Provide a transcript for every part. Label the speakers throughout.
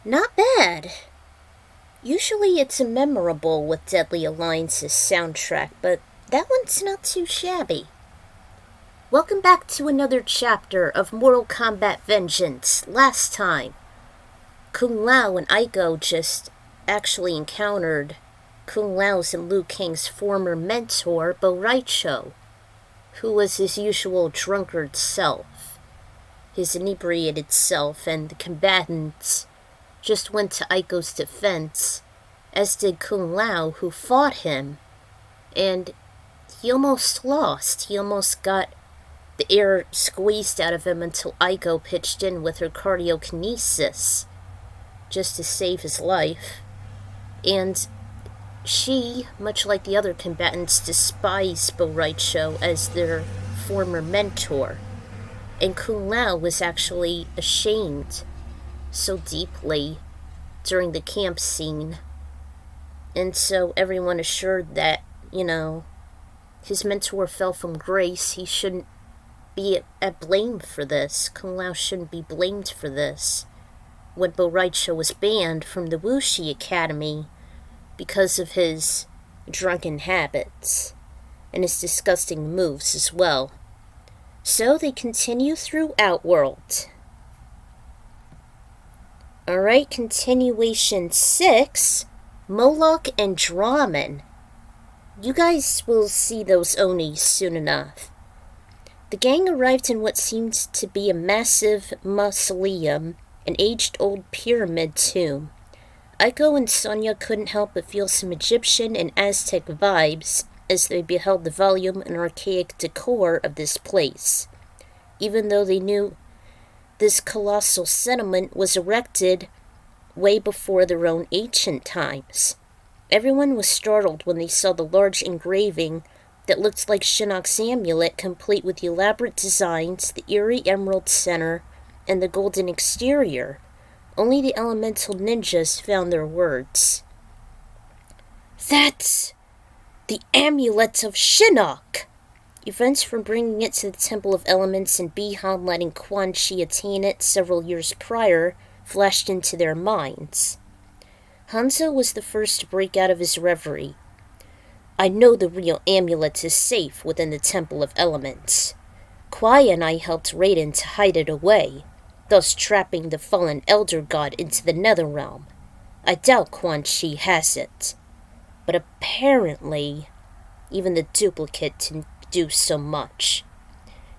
Speaker 1: Not bad. Usually it's a memorable with Deadly Alliance's soundtrack, but that one's not too shabby. Welcome back to another chapter of Mortal Kombat Vengeance. Last time, Kung Lao and Aiko just actually encountered Kung Lao's and Liu Kang's former mentor, Bo Raicho, who was his usual drunkard self, his inebriated self, and the combatants just went to Aiko's defense, as did Kung Lao, who fought him, and he almost lost. He almost got the air squeezed out of him until Aiko pitched in with her cardiokinesis just to save his life. And she, much like the other combatants, despised Bo Raicho as their former mentor. And Kung Lao was actually ashamed so deeply during the camp scene. And so everyone assured that, his mentor fell from grace. He shouldn't be at blame for this. Kung Lao shouldn't be blamed for this. When Bo Raicho was banned from the Wuxi Academy because of his drunken habits and his disgusting moves as well. So they continue through Outworld. Alright, continuation 6, Moloch and Drahmin. You guys will see those Onis soon enough. The gang arrived in what seemed to be a massive mausoleum, an aged-old pyramid tomb. Aiko and Sonya couldn't help but feel some Egyptian and Aztec vibes as they beheld the volume and archaic decor of this place, even though they knew this colossal settlement was erected way before their own ancient times. Everyone was startled when they saw the large engraving that looked like Shinnok's amulet, complete with the elaborate designs, the eerie emerald center, and the golden exterior. Only the elemental ninjas found their words. That's the amulet of Shinnok! Events from bringing it to the Temple of Elements and Bihan letting Quan Chi attain it several years prior flashed into their minds. Hanzo was the first to break out of his reverie. I know the real amulet is safe within the Temple of Elements. Kwai and I helped Raiden to hide it away, thus trapping the fallen Elder God into the Netherrealm. I doubt Quan Chi has it. But apparently, even the duplicate didn't do so much.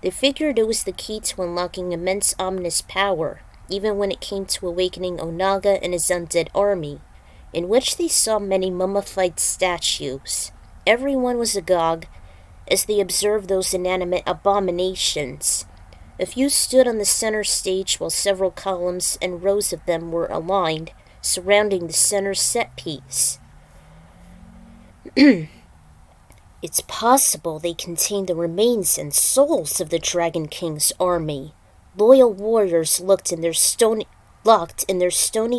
Speaker 1: They figured it was the key to unlocking immense ominous power, even when it came to awakening Onaga and his undead army, in which they saw many mummified statues. Everyone was agog as they observed those inanimate abominations. A few stood on the center stage while several columns and rows of them were aligned, surrounding the center set piece. It's possible they contain the remains and souls of the Dragon King's army. Loyal warriors locked in their stony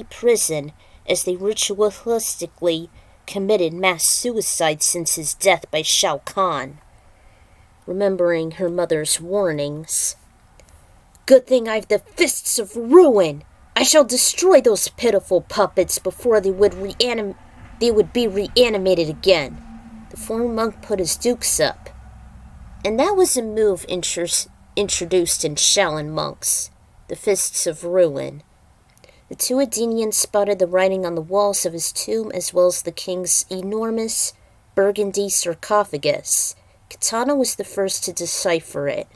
Speaker 1: prison as they ritualistically committed mass suicide since his death by Shao Kahn. Remembering her mother's warnings. Good thing I've the fists of ruin. I shall destroy those pitiful puppets before they would be reanimated again. The former monk put his dukes up. And that was a move introduced in Shaolin monks, the Fists of Ruin. The two Adenians spotted the writing on the walls of his tomb as well as the king's enormous burgundy sarcophagus. Katana was the first to decipher it.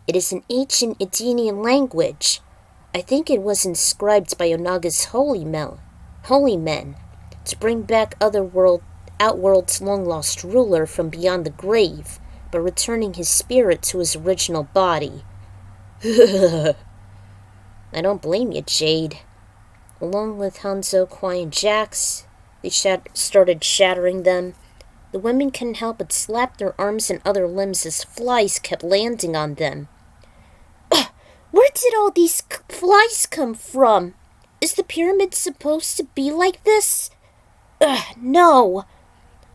Speaker 1: It is an ancient Adenian language. I think it was inscribed by Onaga's holy men to bring back Outworld's long-lost ruler from beyond the grave, but returning his spirit to his original body. I don't blame you, Jade. Along with Hanzo, Kwai, and Jax, they started shattering them. The women couldn't help but slap their arms and other limbs as flies kept landing on them. Where did all these flies come from? Is the pyramid supposed to be like this? No.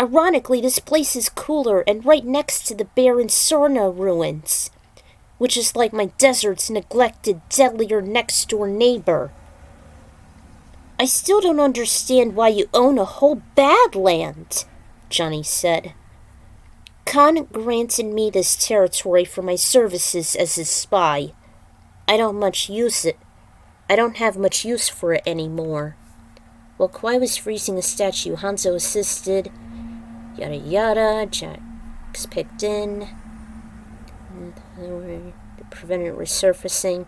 Speaker 1: Ironically, this place is cooler and right next to the barren Sarna ruins, which is like my desert's neglected, deadlier next-door neighbor. I still don't understand why you own a whole badland, Johnny said. Khan granted me this territory for my services as his spy. I don't have much use for it anymore. While Kwai was freezing a statue, Hanzo assisted. Yada yada, Jax picked in. It prevented resurfacing.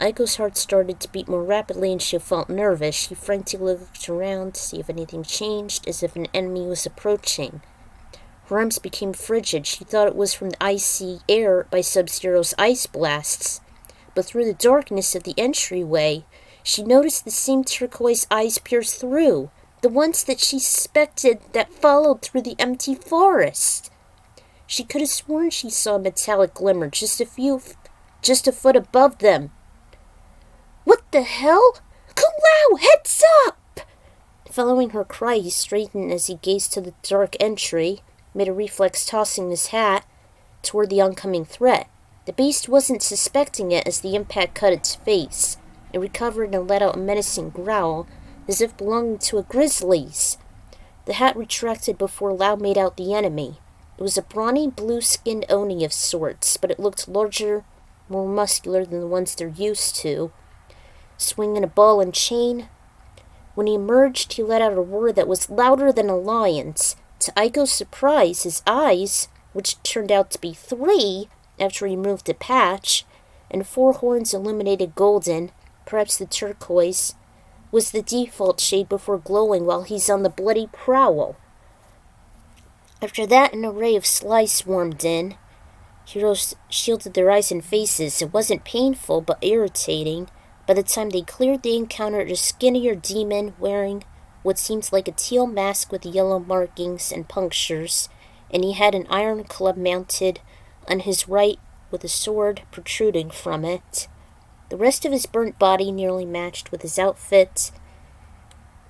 Speaker 1: Aiko's heart started to beat more rapidly and she felt nervous. She frantically looked around to see if anything changed, as if an enemy was approaching. Her arms became frigid. She thought it was from the icy air by Sub-Zero's ice blasts. But through the darkness of the entryway, she noticed the same turquoise eyes pierce through, the ones that she suspected that followed through the empty forest. She could have sworn she saw a metallic glimmer just a foot above them. What the hell? Kung Lao, heads up! Following her cry, he straightened as he gazed to the dark entry, made a reflex tossing his hat toward the oncoming threat. The beast wasn't suspecting it as the impact cut its face. It recovered and let out a menacing growl, as if belonging to a grizzly's. The hat retracted before Lao made out the enemy. It was a brawny, blue-skinned Oni of sorts, but it looked larger, more muscular than the ones they're used to. Swinging a ball and chain. When he emerged, he let out a roar that was louder than a lion's. To Aiko's surprise, his eyes, which turned out to be 3 after he removed the patch, and 4 horns illuminated golden, perhaps the turquoise, was the default shade before glowing while he's on the bloody prowl. After that, an array of slice swarmed in. Heroes shielded their eyes and faces. It wasn't painful, but irritating. By the time they cleared, they encountered a skinnier demon wearing what seems like a teal mask with yellow markings and punctures, and he had an iron club mounted on his right with a sword protruding from it. The rest of his burnt body nearly matched with his outfit.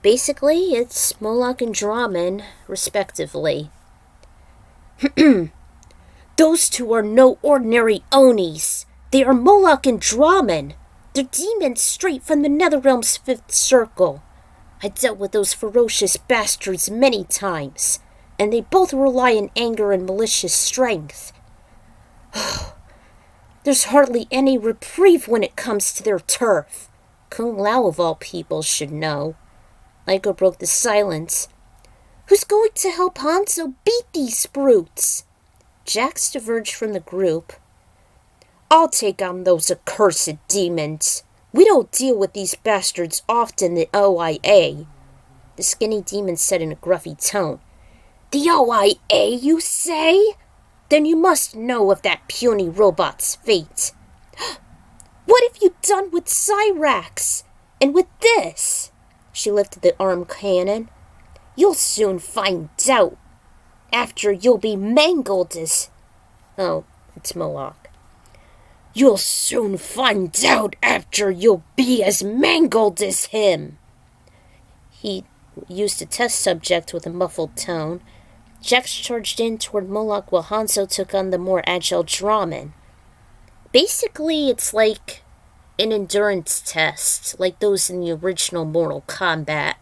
Speaker 1: Basically, it's Moloch and Drahmin, respectively. Those two are no ordinary Onis. They are Moloch and Drahmin. They're demons straight from the Netherrealm's 5th circle. I dealt with those ferocious bastards many times, and they both rely on anger and malicious strength. There's hardly any reprieve when it comes to their turf. Kung Lao, of all people, should know. Aiko broke the silence. Who's going to help Hanzo beat these brutes? Jax diverged from the group. I'll take on those accursed demons. We don't deal with these bastards often, the OIA. The skinny demon said in a gruffy tone. The OIA, you say? Then you must know of that puny robot's fate. What have you done with Cyrax? And with this? She lifted the arm cannon. You'll soon find out. After you'll be mangled as... Oh, it's Moloch. You'll soon find out after you'll be as mangled as him. He used a test subject with a muffled tone. Jax charged in toward Moloch while Hanzo took on the more agile Drahmin. Basically, it's like an endurance test, like those in the original Mortal Kombat.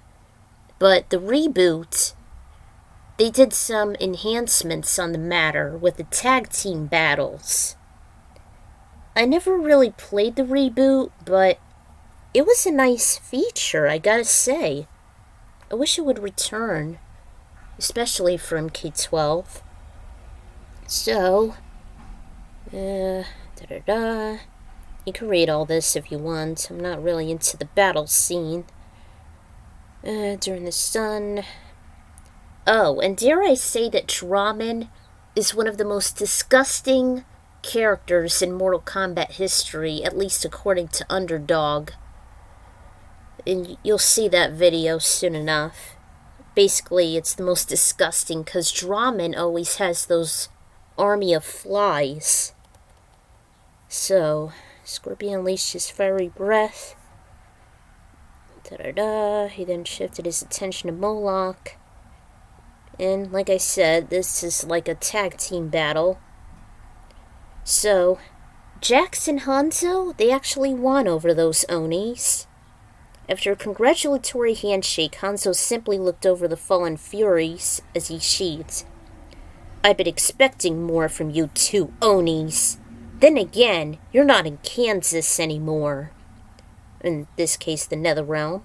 Speaker 1: But the reboot, they did some enhancements on the matter with the tag team battles. I never really played the reboot, but it was a nice feature, I gotta say. I wish it would return, especially for MK12. So, You can read all this if you want. I'm not really into the battle scene. During the sun. Oh, and dare I say that Drahmin is one of the most disgusting characters in Mortal Kombat history, at least according to Underdog. And you'll see that video soon enough. Basically, it's the most disgusting because Drahmin always has those army of flies. So, Scorpion unleashed his fiery breath. He then shifted his attention to Moloch. And like I said, this is like a tag team battle. So, Jax and Hanzo, they actually won over those Onis. After a congratulatory handshake, Hanzo simply looked over the fallen furies as he sheathed. I've been expecting more from you two Onis. Then again, you're not in Kansas anymore. In this case, the Netherrealm.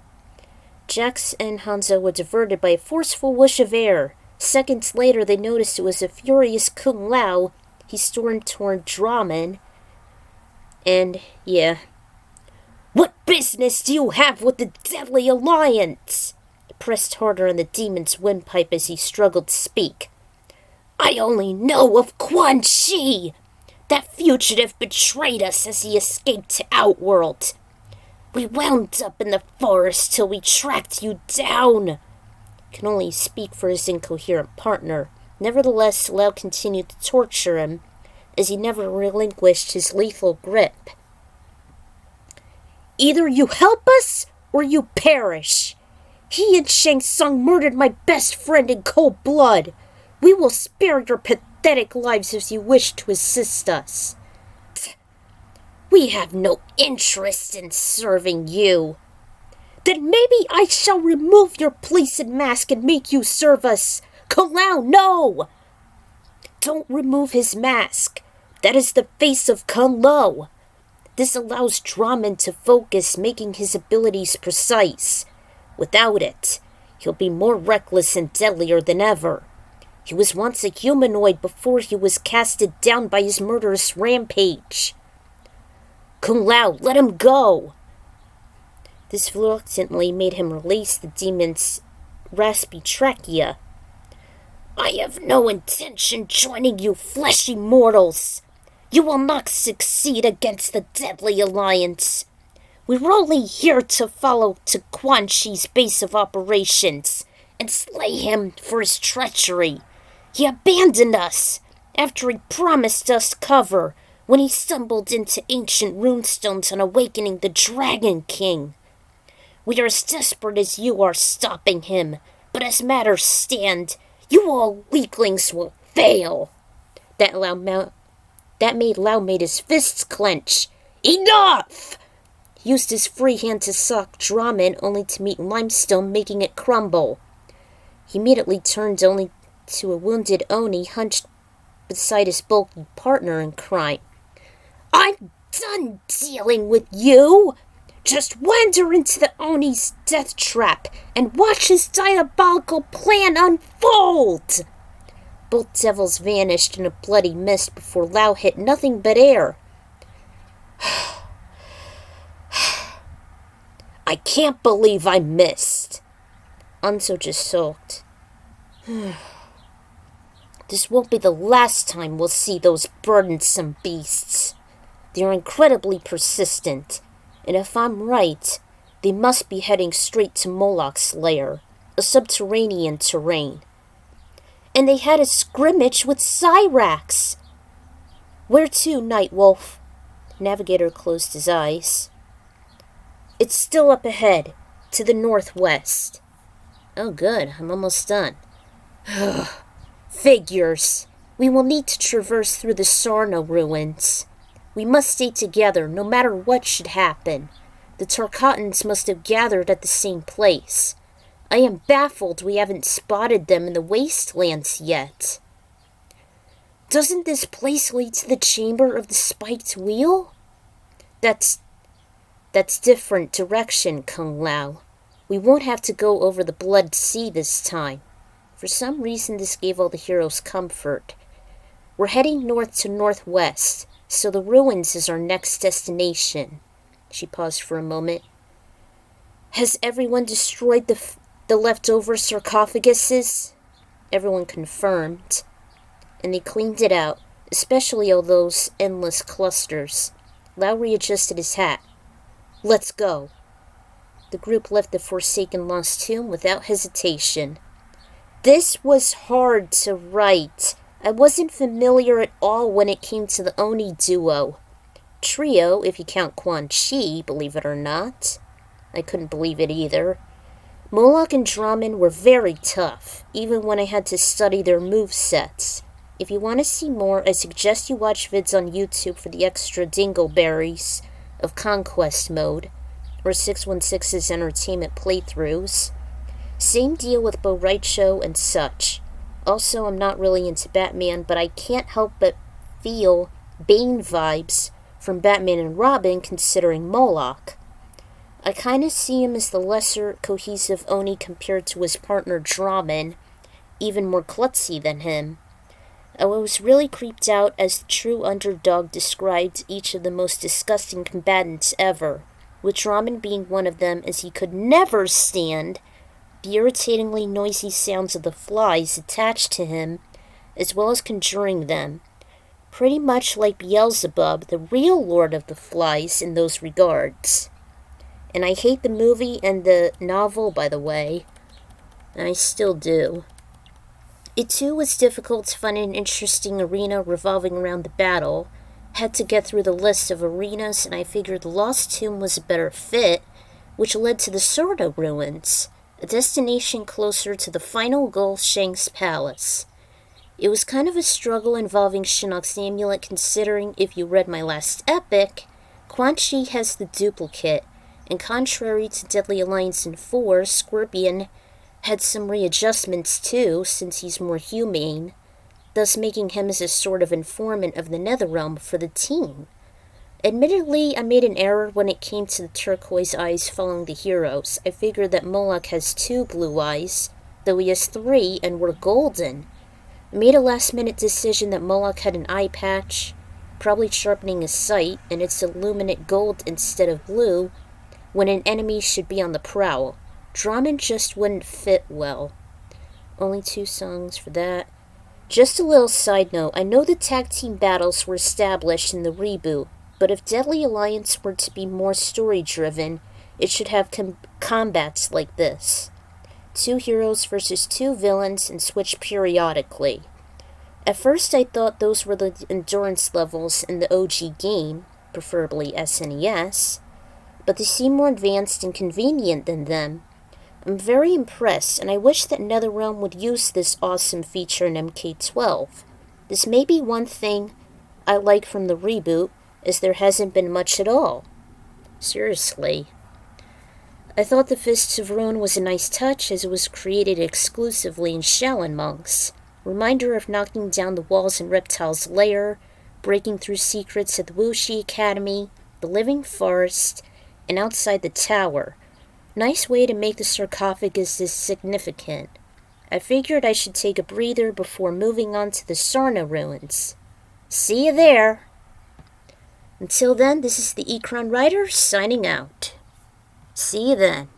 Speaker 1: Jax and Hanzo were diverted by a forceful whoosh of air. Seconds later, they noticed it was a furious Kung Lao. He stormed toward Drahmin. And, yeah. What business do you have with the Deadly Alliance? He pressed harder on the demon's windpipe as he struggled to speak. I only know of Quan Chi! That fugitive betrayed us as he escaped to Outworld. We wound up in the forest till we tracked you down. Can only speak for his incoherent partner. Nevertheless, Lao continued to torture him, as he never relinquished his lethal grip. Either you help us, or you perish. He and Shang Tsung murdered my best friend in cold blood. We will spare your pathetic lives if you wish to assist us. We have no interest in serving you. Then maybe I shall remove your place and mask and make you serve us. Kung Lao, no! Don't remove his mask. That is the face of Kung Lao. This allows Drahmin to focus, making his abilities precise. Without it, he'll be more reckless and deadlier than ever. He was once a humanoid before he was casted down by his murderous rampage. Kung Lao, let him go! This reluctantly made him release the demon's raspy trachea. I have no intention joining you fleshy mortals. You will not succeed against the Deadly Alliance. We're only here to follow to Quan Chi's base of operations and slay him for his treachery. He abandoned us after he promised us cover when he stumbled into ancient runestones on awakening the Dragon King. We are as desperate as you are stopping him, but as matters stand, you all weaklings will fail. That made Lao made his fists clench. Enough! He used his free hand to sock Drahmin, only to meet limestone, making it crumble. He immediately turned only to a wounded Oni hunched beside his bulky partner in crime. I'm done dealing with you! Just wander into the Oni's death trap and watch his diabolical plan unfold! Both devils vanished in a bloody mist before Lao hit nothing but air. I can't believe I missed. Anso just sulked. This won't be the last time we'll see those burdensome beasts. They're incredibly persistent, and if I'm right, they must be heading straight to Moloch's lair, a subterranean terrain. And they had a scrimmage with Cyrax. Where to, Nightwolf? Navigator closed his eyes. It's still up ahead, to the northwest. Oh good, I'm almost done. Figures. We will need to traverse through the Sarna ruins. We must stay together, no matter what should happen. The Tarkatans must have gathered at the same place. I am baffled we haven't spotted them in the wastelands yet. Doesn't this place lead to the chamber of the spiked wheel? That's different direction, Kung Lao. We won't have to go over the Blood Sea this time. For some reason, this gave all the heroes comfort. We're heading north to northwest, so the ruins is our next destination. She paused for a moment. Has everyone destroyed the leftover sarcophaguses? Everyone confirmed. And they cleaned it out, especially all those endless clusters. Lao readjusted his hat. Let's go. The group left the Forsaken Lost Tomb without hesitation. This was hard to write. I wasn't familiar at all when it came to the Oni duo. Trio, if you count Quan Chi, believe it or not. I couldn't believe it either. Moloch and Drahmin were very tough, even when I had to study their movesets. If you want to see more, I suggest you watch vids on YouTube for the extra dingleberries of Conquest Mode, or 616's entertainment playthroughs. Same deal with Boraicho and such. Also, I'm not really into Batman, but I can't help but feel Bane vibes from Batman and Robin considering Moloch. I kinda see him as the lesser cohesive Oni compared to his partner Drahmin, even more klutzy than him. I was really creeped out as the true underdog described each of the most disgusting combatants ever, with Drahmin being one of them as he could never stand the irritatingly noisy sounds of the flies attached to him, as well as conjuring them, pretty much like Beelzebub, the real lord of the flies in those regards. And I hate the movie and the novel, by the way. And I still do. It too was difficult to find an interesting arena revolving around the battle. Had to get through the list of arenas, and I figured the Lost Tomb was a better fit, which led to the Sorda Ruins, a destination closer to the final goal, Shang's Palace. It was kind of a struggle involving Shinnok's amulet, considering if you read my last epic, Quan Chi has the duplicate, and contrary to Deadly Alliance in 4, Scorpion had some readjustments too, since he's more humane, thus making him as a sort of informant of the Netherrealm for the team. Admittedly, I made an error when it came to the turquoise eyes following the heroes. I figured that Moloch has 2 blue eyes, though he has 3 and were golden. I made a last-minute decision that Moloch had an eye patch, probably sharpening his sight, and it's illuminate gold instead of blue, when an enemy should be on the prowl. Drahmin just wouldn't fit well. Only 2 songs for that. Just a little side note, I know the tag team battles were established in the reboot, but if Deadly Alliance were to be more story-driven, it should have combats like this. 2 heroes versus 2 villains and switch periodically. At first I thought those were the endurance levels in the OG game, preferably SNES, but they seem more advanced and convenient than them. I'm very impressed, and I wish that NetherRealm would use this awesome feature in MK12. This may be one thing I like from the reboot, as there hasn't been much at all. Seriously. I thought the Fists of Ruin was a nice touch, as it was created exclusively in Shaolin monks. Reminder of knocking down the walls in Reptile's lair, breaking through secrets at the Wuxi Academy, the Living Forest, and outside the tower. Nice way to make the sarcophagus significant. I figured I should take a breather before moving on to the Sarna ruins. See you there! Until then, this is the Ekron Writer signing out. See you then.